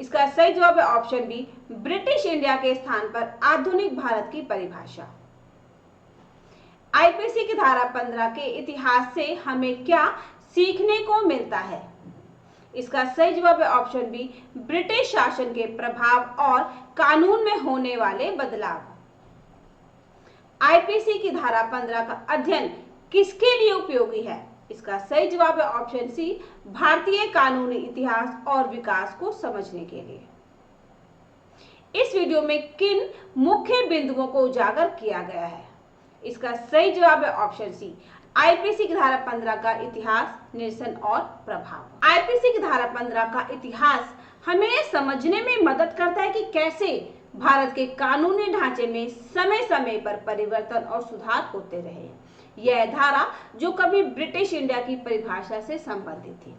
इसका सही जवाब है ऑप्शन बी, ब्रिटिश इंडिया के स्थान पर आधुनिक भारत की परिभाषा। आईपीसी की धारा 15 के इतिहास से हमें क्या सीखने को मिलता है? इसका सही जवाब है ऑप्शन बी, ब्रिटिश शासन के प्रभाव और कानून में होने वाले बदलाव। आईपीसी की धारा 15 का अध्ययन किसके लिए उपयोगी है? इसका सही जवाब है ऑप्शन सी, भारतीय कानूनी इतिहास और विकास को समझने के लिए। इस वीडियो में किन मुख्य बिंदुओं को उजागर किया गया है? इसका सही जवाब है ऑप्शन सी, आईपीसी की धारा 15 का इतिहास, निरसन और प्रभाव। आईपीसी की धारा 15 का इतिहास हमें समझने में मदद करता है कि कैसे भारत के कानूनी ढांचे में समय समय पर परिवर्तन और सुधार होते रहे। यह धारा जो कभी ब्रिटिश इंडिया की परिभाषा से संबंधित थी,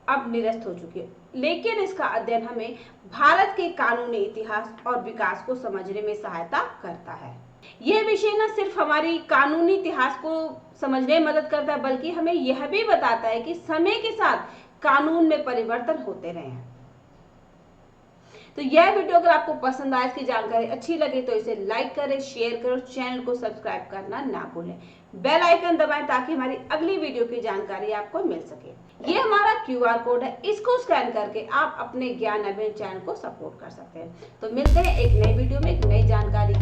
अब निरस्त हो चुकी है, लेकिन इसका अध्ययन हमें भारत के कानूनी इतिहास और विकास को समझने में सहायता करता है। यह विषय न सिर्फ हमारी कानूनी इतिहास को समझने में मदद करता है, बल्कि हमें यह भी बताता है कि समय के साथ कानून में परिवर्तन होते रहे हैं। तो यह वीडियो अगर आपको पसंद आए, इसकी जानकारी अच्छी लगे तो इसे लाइक करें, शेयर करें, चैनल को सब्सक्राइब करना ना भूलें। बेल आइकन दबाएं ताकि हमारी अगली वीडियो की जानकारी आपको मिल सके। ये हमारा QR कोड है, इसको स्कैन करके आप अपने ज्ञान अभियान चैनल को सपोर्ट कर सकते हैं। तो मिलते हैं एक नई वीडियो में एक नई जानकारी